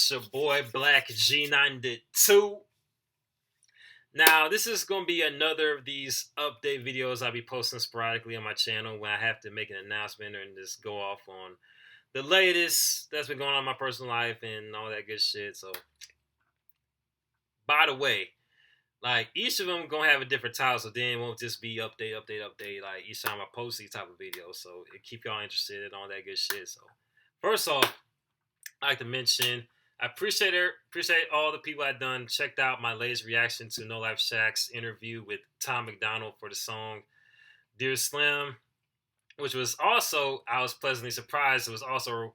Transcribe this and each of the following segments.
It's your boy Black G92. Now, this is going to be another of these update videos I'll be posting sporadically on my channel when I have to make an announcement and just go off on the latest that's been going on in my personal life and all that good shit. So, by the way, like each of them gonna have a different title, so then it won't just be update. Like each time I post these type of videos, so it keep y'all interested in all that good shit. So, first off, I like to mention I appreciate all the people I've done checked out my latest reaction to No Life Shaq's interview with Tom McDonald for the song Dear Slim, which was also I was pleasantly surprised. It was also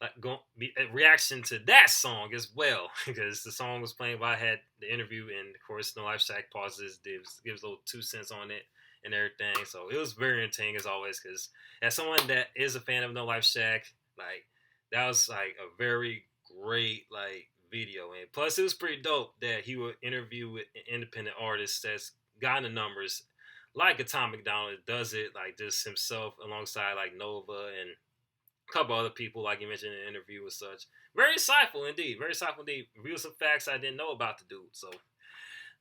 like be a reaction to that song as well because the song was playing while I had the interview, and of course No Life Shaq pauses, gives a little 2 cents on it and everything. So it was very entertaining as always because as someone that is a fan of No Life Shaq, like that was like a very great like video, and plus it was pretty dope that he would interview with an independent artist that's gotten the numbers like a Tom McDonald does it like just himself alongside like Nova and a couple other people, like you mentioned in the interview and such. Very insightful indeed. Very insightful indeed. Revealed some facts I didn't know about the dude. So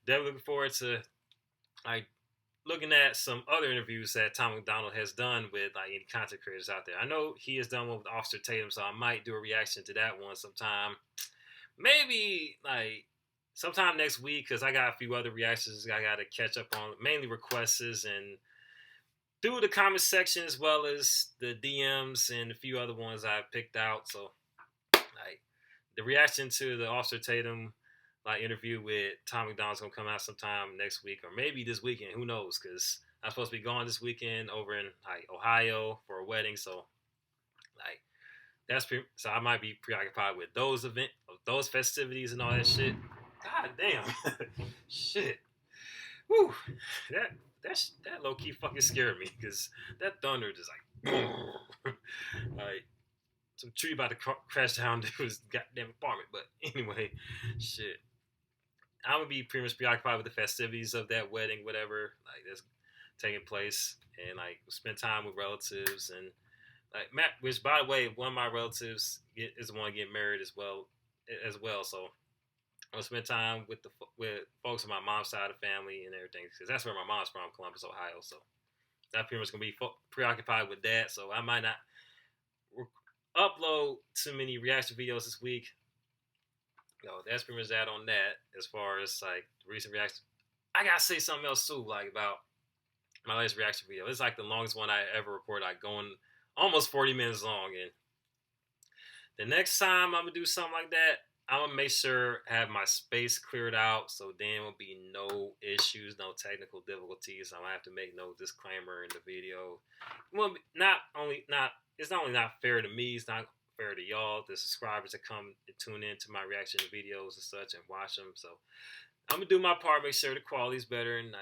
definitely looking forward to like looking at some other interviews that Tom McDonald has done with like any content creators out there. I know he has done one with Officer Tatum, so I might do a reaction to that one sometime. Maybe like sometime next week because I got a few other reactions I got to catch up on, mainly requests and through the comment section as well as the DMs and a few other ones I picked out. So, like the reaction to the Officer Tatum like interview with Tom McDonald's gonna come out sometime next week or maybe this weekend. Who knows? Because I'm supposed to be going this weekend over in like Ohio for a wedding. So, like so I might be preoccupied with those festivities and all that shit. God damn, shit. Whew, that that low key fucking scared me because that thunder just like, like some tree about to crash down to his goddamn apartment. But anyway, shit, I'm gonna be pretty much preoccupied with the festivities of that wedding, whatever like that's taking place, and like spend time with relatives and like Matt. Which, by the way, one of my relatives is the one getting married as well. So I'm gonna spend time with folks on my mom's side of the family and everything because that's where my mom's from, Columbus, Ohio. So I'm pretty much gonna be preoccupied with that. So I might not upload too many reaction videos this week. That's pretty much that on that. As far as like recent reaction, I gotta say something else too, like about my latest reaction video. It's like the longest one I ever recorded, like going almost 40 minutes long. And the next time I'm gonna do something like that, I'm gonna make sure I have my space cleared out, so there will be no issues, no technical difficulties. I don't have to make no disclaimer in the video. Well, it's not only not fair to me, it's not fair to y'all, the subscribers that come and tune in to my reaction videos and such and watch them. So I'm gonna do my part, make sure the quality's better, and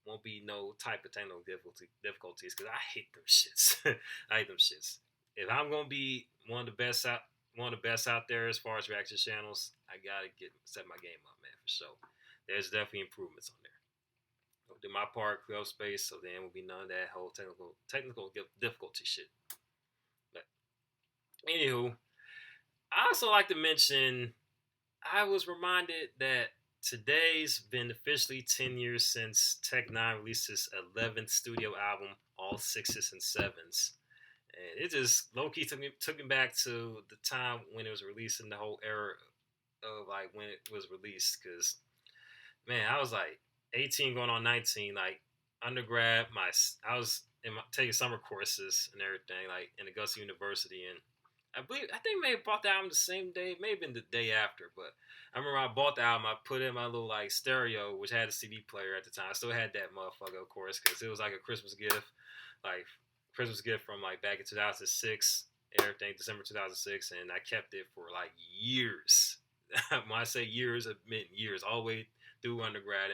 won't be no type of technical difficulties because I hate them shits. I hate them shits. If I'm gonna be one of the best out there as far as reaction channels, I gotta set my game up, man, for sure. There's definitely improvements on there. I'll do my part, clear up space, so then will be none of that whole technical difficulty shit. But anywho, I also like to mention I was reminded that today's been officially 10 years since Tech Nine released his 11th studio album, All 6's and 7's. And it just low key took me back to the time when it was released in the whole era of like when it was released. Cause man, I was like 18 going on 19, like undergrad. I was taking summer courses and everything, like in Augusta University, and I think maybe bought the album the same day, maybe the day after. But I remember I bought the album. I put it in my little like stereo, which had a CD player at the time. I still had that motherfucker, of course, because it was like a Christmas gift, like Christmas gift from like back in 2006 and everything, December 2006, and I kept it for like years. When I say years, I meant years, all the way through undergrad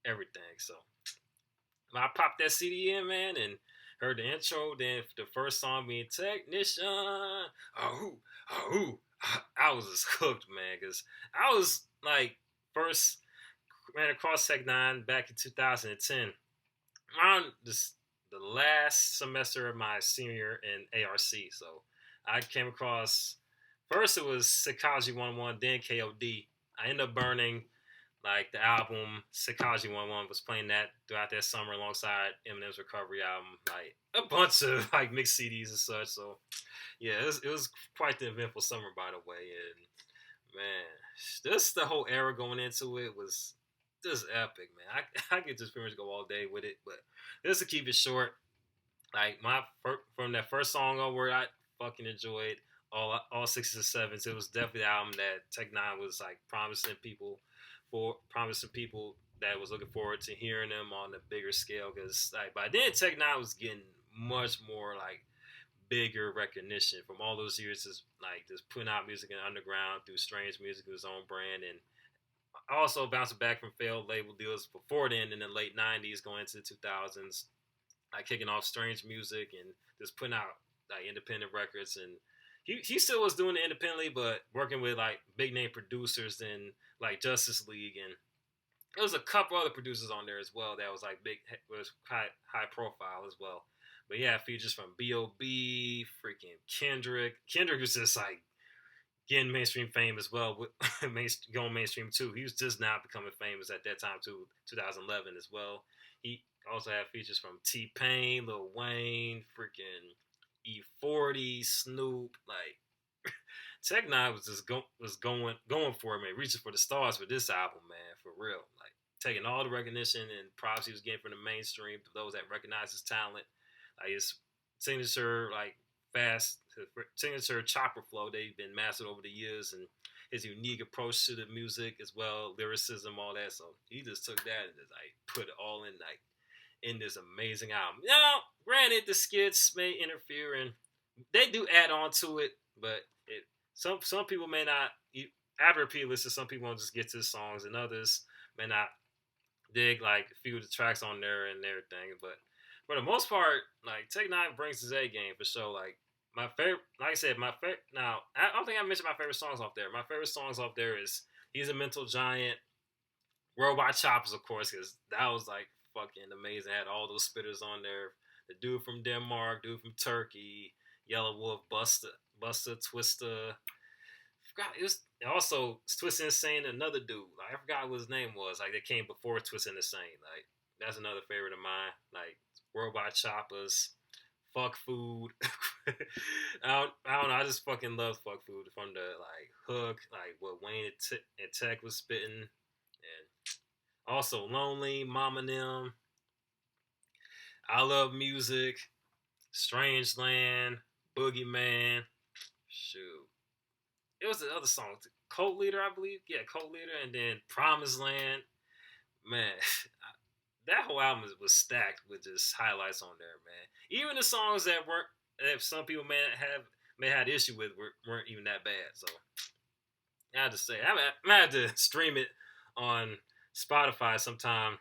everything. So when I popped that CD in, man, and heard the intro, then the first song being Technician, I was just hooked, man, because I was like first ran across Tech Nine back in 2010 around the last semester of my senior in ARC. So I came across first it was Sakaji 1-1, then KOD. I ended up burning like the album Sakaji 1-1 was playing that throughout that summer alongside Eminem's Recovery album, like a bunch of like mixed CDs and such. So yeah, it was quite the eventful summer, by the way. And man, just the whole era going into it was just epic, man. I could just pretty much go all day with it, but just to keep it short, like from that first song onward, I fucking enjoyed all 6's and 7's. It was definitely the album that Tech Nine was like promising people that was looking forward to hearing them on a bigger scale. Because like by then, Tech Nine was getting much more like bigger recognition from all those years, just putting out music in the underground through Strange Music, his own brand, and also bouncing back from failed label deals before then in the late '90s, going into the 2000s, like kicking off Strange Music and just putting out like independent records. And he still was doing it independently, but working with like big name producers and like Justice League, and there was a couple other producers on there as well that was like was high profile as well. But yeah, features from B.O.B., freaking Kendrick. Kendrick was just like getting mainstream fame as well, going mainstream too. He was just now becoming famous at that time too, 2011 as well. He also had features from T Pain, Lil Wayne, freaking E40, Snoop. Like Tech Nine was just going for it, man, reaching for the stars with this album, man, for real. Like taking all the recognition and props he was getting from the mainstream to those that recognize his talent, like his signature, like fast signature chopper flow they've been mastered over the years, and his unique approach to the music as well, lyricism, all that. So he just took that and just like put it all in like in this amazing album. Now, granted, the skits may interfere and they do add on to it, but some people may not. After repeat listen, some people won't just get to the songs, and others may not dig like a few of the tracks on there and everything. But for the most part, like Tech Nine brings his A game for sure. Like my favorite, like I said, my favorite. Now I don't think I mentioned my favorite songs off there. My favorite songs off there is "He's a Mental Giant," "Worldwide Choppers," of course, because that was like fucking amazing. Had all those spitters on there. The dude from Denmark, dude from Turkey, Yellow Wolf, Buster, Twister. Forgot it was also Twist Insane. Another dude, like, I forgot what his name was. Like that came before Twist Insane. Like that's another favorite of mine. Like Worldwide Choppers, Fuck Food. I don't know. I just fucking love Fuck Food from the like hook, like what Wayne and Tech was spitting, and also Lonely, Mama Nem, I Love Music, Strange Land, Boogeyman. Shoot, it was the other song, Cult Leader, I believe. Yeah, Cult Leader, and then Promised Land. Man, that whole album was stacked with just highlights on there, man. Even the songs that some people may had issue with weren't even that bad. So I have to say, I had to stream it on Spotify sometime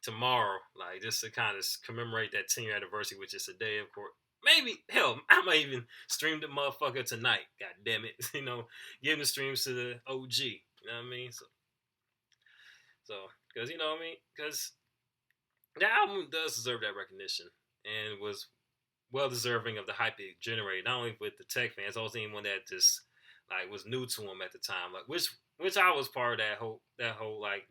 tomorrow, like just to kind of commemorate that 10-year anniversary, which is today, of course. Maybe hell, I might even stream the motherfucker tonight. God damn it, giving the streams to the OG. You know what I mean? So because you know what I mean, because the album does deserve that recognition and was well deserving of the hype it generated. Not only with the tech fans, also anyone that just like was new to him at the time, like which I was part of that whole like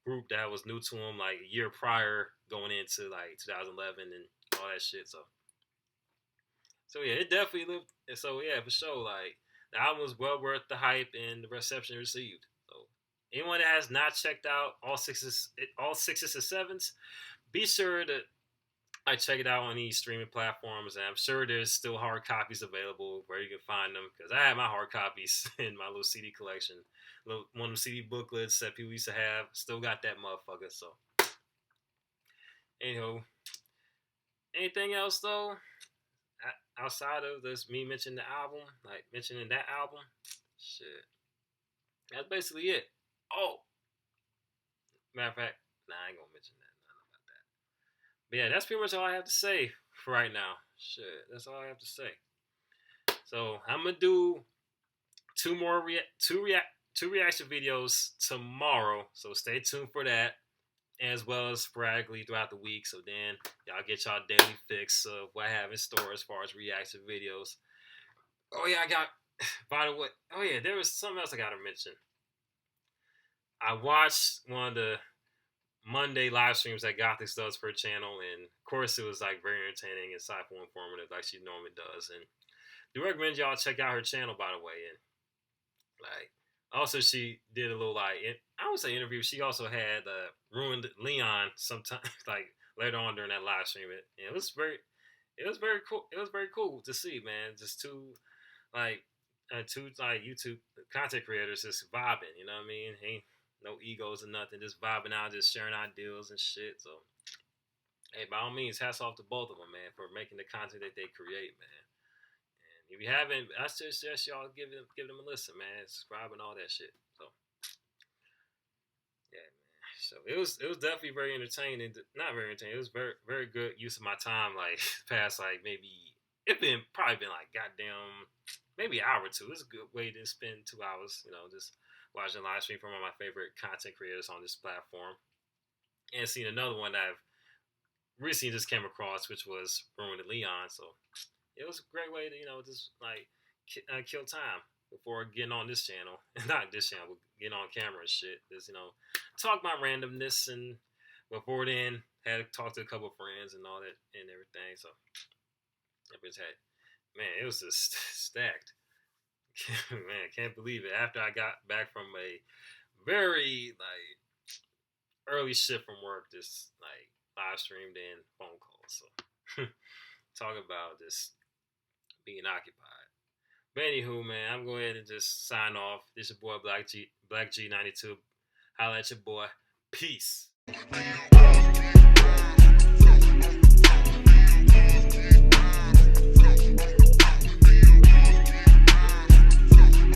group that was new to him like a year prior going into like 2011 and all that shit. So yeah, it definitely lived. And so yeah, for sure, like the album was well worth the hype and the reception it received. So anyone that has not checked out all 6's and 7's, be sure to check it out on these streaming platforms. And I'm sure there's still hard copies available where you can find them, because I have my hard copies in my little CD collection, one of the CD booklets that people used to have. Still got that motherfucker. So anyhow, anything else though? Outside of this, me mentioning the album, like mentioning that album, shit, that's basically it. Oh, matter of fact, nah, I ain't gonna mention that. Nothing about that. But yeah, that's pretty much all I have to say for right now. Shit, that's all I have to say. So I'm gonna do two reaction videos tomorrow. So stay tuned for that, as well as sporadically throughout the week. So then y'all get y'all daily fix of what I have in store as far as reaction videos. Oh yeah, by the way, oh yeah, there was something else I gotta mention. I watched one of the Monday live streams that Gothics does for her channel, and of course it was like very entertaining, insightful, informative, like she normally does. And do recommend y'all check out her channel, by the way. And like, also she did a little I would say interview. She also had ruined Leon sometimes, like later on during that live stream. It was very cool. It was very cool to see, man. Just like two like YouTube content creators just vibing. You know what I mean? Ain't no egos or nothing. Just vibing out, just sharing ideas and shit. So hey, by all means, hats off to both of them, man, for making the content that they create, man. And if you haven't, I suggest y'all give them a listen, man. Subscribe and all that shit. So yeah, man. So it was definitely very entertaining. Not very entertaining. It was very good use of my time. Like past like maybe probably been like goddamn maybe an hour or two. It's a good way to spend 2 hours. Just watching live stream from one of my favorite content creators on this platform, and seeing another one that I've recently just came across, which was Ruined Leon. So it was a great way to just like kill time before getting on this channel, not this channel, but getting on camera and shit. Just talk my randomness, and before then had talked to a couple of friends and all that and everything. So I just had, man, it was just stacked. Man, can't believe it. After I got back from a very like early shift from work, just like live streamed and phone calls. So talk about just being occupied. But anywho, man, I'm going ahead and just sign off. This your boy Black G92. Holla at your boy. Peace.